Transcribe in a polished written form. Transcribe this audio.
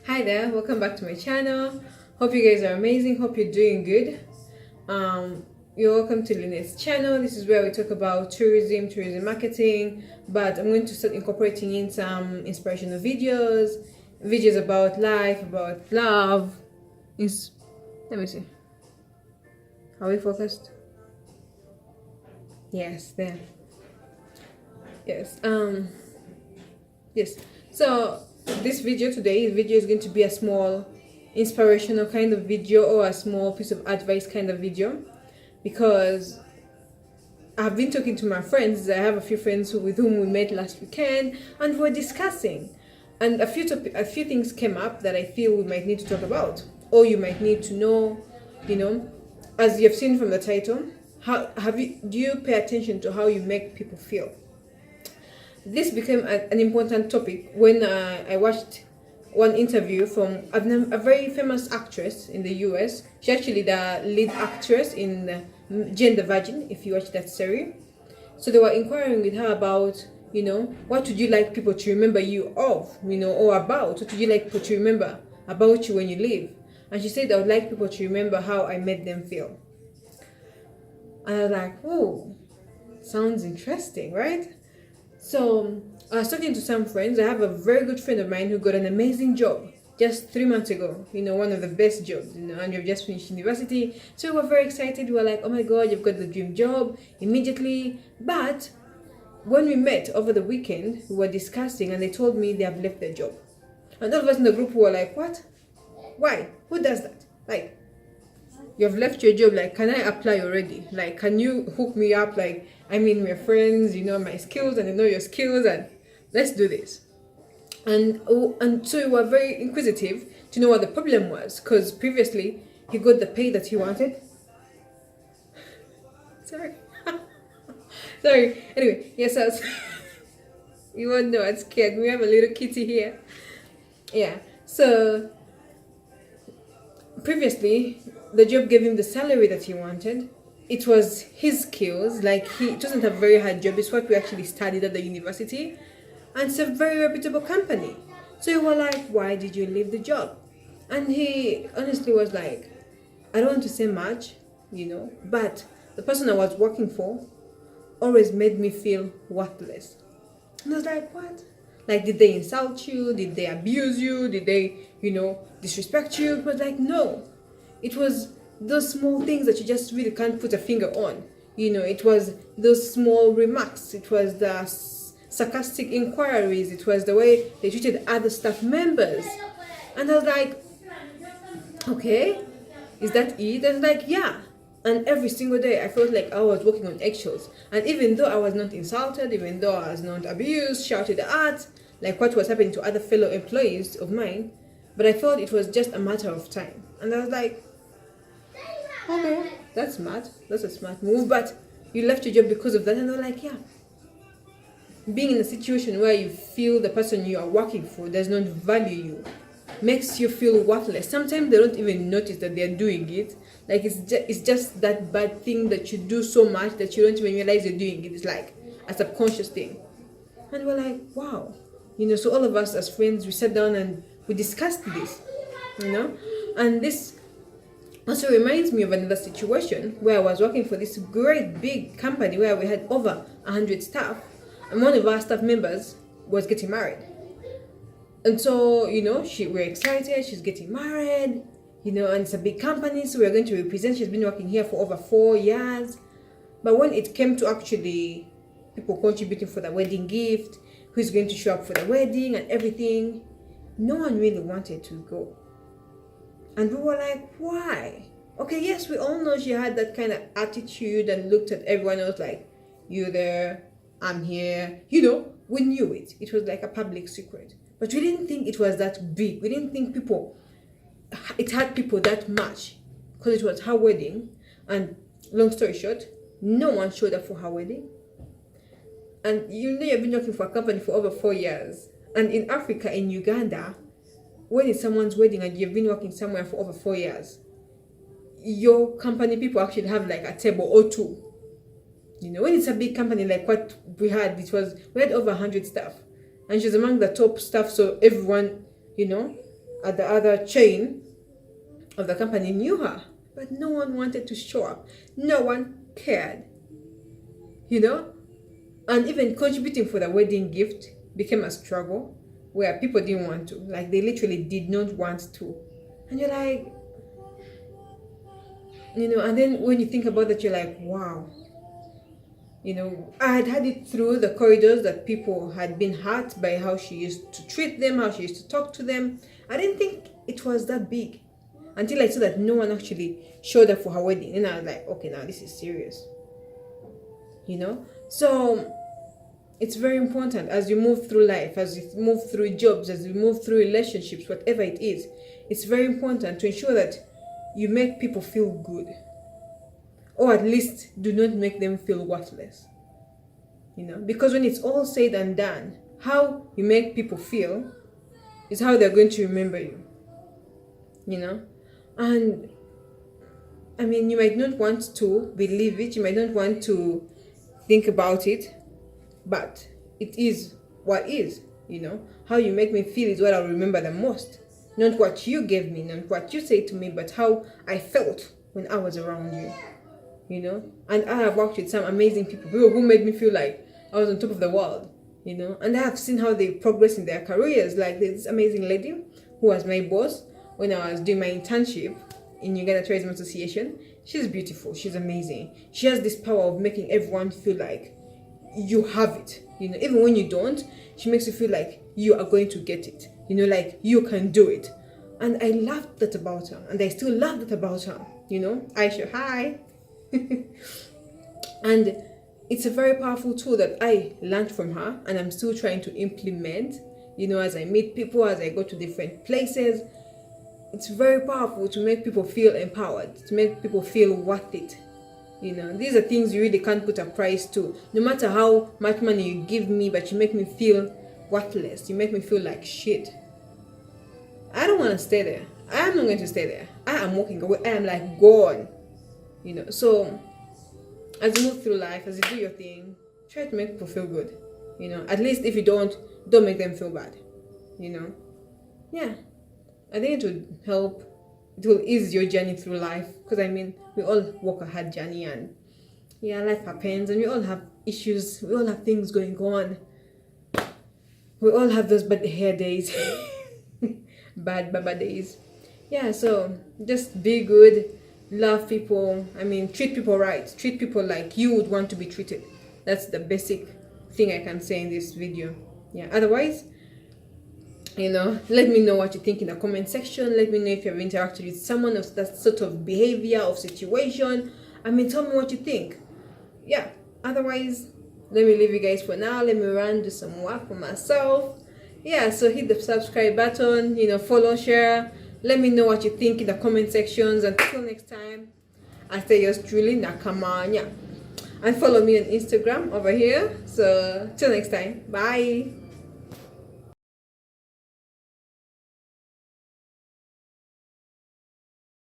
Hi there, welcome back to my channel. Hope you guys are amazing. Hope you're doing good. You're welcome to Lynett's channel. This is where we talk about tourism marketing, but I'm going to start incorporating in some inspirational videos about life, about love. Let me see. Are we focused? Yes, there. Yes. Yes. So this video is going to be a small inspirational kind of video or a small piece of advice kind of video, because I've been talking to my friends. I have a few friends with whom we met last weekend, and we're discussing, and a few things came up that I feel we might need to talk about, or you might need to know. As you've seen from the title, do you pay attention to how you make people feel? This became an important topic when I watched one interview from a very famous actress in the US. She's actually the lead actress in Jane the Virgin, if you watch that series. So they were inquiring with her about, what would you like people to remember you of, or about? What would you like people to remember about you when you leave? And she said, I would like people to remember how I made them feel. And I was like, oh, sounds interesting, right? So I was talking to some friends. I have a very good friend of mine who got an amazing job just 3 months ago, one of the best jobs, and you've just finished university. So we were very excited. We were like, oh my God, you've got the dream job immediately. But when we met over the weekend, we were discussing and they told me they have left their job. And all of us in the group were like, what? Why? Who does that? Like, you've left your job. Like, can I apply already? Like, can you hook me up? Like, we're friends, my skills, and I know your skills, and let's do this. And so we were very inquisitive to know what the problem was, because previously he got the pay that he wanted. Sorry. Sorry. Anyway, yes, you won't know, I'm scared. We have a little kitty here. Yeah. So previously, the job gave him the salary that he wanted. It was his skills. Like, it wasn't a very hard job. It's what we actually studied at the university, and it's a very reputable company. So we were like, why did you leave the job? And he honestly was like, I don't want to say much, but the person I was working for always made me feel worthless. And I was like, what? Like, did they insult you? Did they abuse you? Did they, disrespect you? But like, no. It was those small things that you just really can't put a finger on. It was those small remarks. It was the sarcastic inquiries. It was the way they treated other staff members. And I was like, okay, is that it? And like, yeah. And every single day I felt like I was walking on eggshells. And even though I was not insulted, even though I was not abused, shouted at, like what was happening to other fellow employees of mine, but I felt it was just a matter of time. And I was like, okay, that's smart. That's a smart move. But you left your job because of that. And they're like, yeah. Being in a situation where you feel the person you are working for does not value you makes you feel worthless. Sometimes they don't even notice that they're doing it. Like, it's just that bad thing that you do so much that you don't even realize you're doing it. It's like a subconscious thing. And we're like, wow. So all of us as friends, we sat down and we discussed this, and this also reminds me of another situation where I was working for this great big company where we had over 100 staff, and one of our staff members was getting married. And so, we're excited, she's getting married, and it's a big company, so we're going to represent. She's been working here for over 4 years. But when it came to actually people contributing for the wedding gift, who's going to show up for the wedding and everything, no one really wanted to go. And we were like, why? Okay, yes, we all know she had that kind of attitude and looked at everyone else like, you there, I'm here. We knew it. It was like a public secret. But we didn't think it was that big. We didn't think it had people that much, because it was her wedding. And long story short, no one showed up for her wedding. And you've been working for a company for over 4 years. And in Africa, in Uganda, when it's someone's wedding and you've been working somewhere for over 4 years, your company people actually have like a table or two. When it's a big company like what we had, we had over 100 staff. And she's among the top staff, so everyone, at the other chain of the company knew her, but no one wanted to show up. No one cared, you know? And even contributing for the wedding gift became a struggle where people didn't want to. Like, they literally did not want to. And you're like, and then when you think about that, you're like, wow. I had it through the corridors that people had been hurt by how she used to treat them, how she used to talk to them. I didn't think it was that big until I saw that no one actually showed up for her wedding. And I was like, okay, now this is serious. So it's very important as you move through life, as you move through jobs, as you move through relationships, whatever it is, it's very important to ensure that you make people feel good. Or at least do not make them feel worthless. Because when it's all said and done, how you make people feel is how they're going to remember you. And I mean, you might not want to believe it, you might not want to think about it, but it is what is. How you make me feel is what I'll remember the most. Not what you gave me, not what you said to me, but how I felt when I was around you. And I have worked with some amazing people who made me feel like I was on top of the world, and I have seen how they progress in their careers. Like, there's this amazing lady who was my boss when I was doing my internship in Uganda Tourism Association. She's beautiful, she's amazing. She has this power of making everyone feel like you have it, even when you don't. She makes you feel like you are going to get it, like you can do it. And I loved that about her, and I still love that about her. Aisha, hi. And it's a very powerful tool that I learned from her, and I'm still trying to implement, as I meet people, as I go to different places. It's very powerful to make people feel empowered, to make people feel worth it. These are things you really can't put a price to. No matter how much money you give me, but you make me feel worthless, you make me feel like shit, I don't want to stay there. I am not going to stay there. I am walking away. I am like gone. So as you move through life, as you do your thing, try to make people feel good. At least if you don't make them feel bad. Yeah, I think it would help. It will ease your journey through life, because I mean, we all walk a hard journey, and life happens, and we all have issues, we all have things going on, we all have those bad hair days. bad baba days. So just be good. Love people. I mean, treat people right. Treat people like you would want to be treated. That's the basic thing I can say in this video. Otherwise, let me know what you think in the comment section. Let me know if you have interacted with someone of that sort of behavior, of situation. I mean, tell me what you think. Otherwise, let me leave you guys for now. Let me run, do some work for myself. So hit the subscribe button, follow, share. Let me know what you think in the comment sections. Until next time, I say yours truly, Nakamanya. And follow me on Instagram over here. So till next time, bye.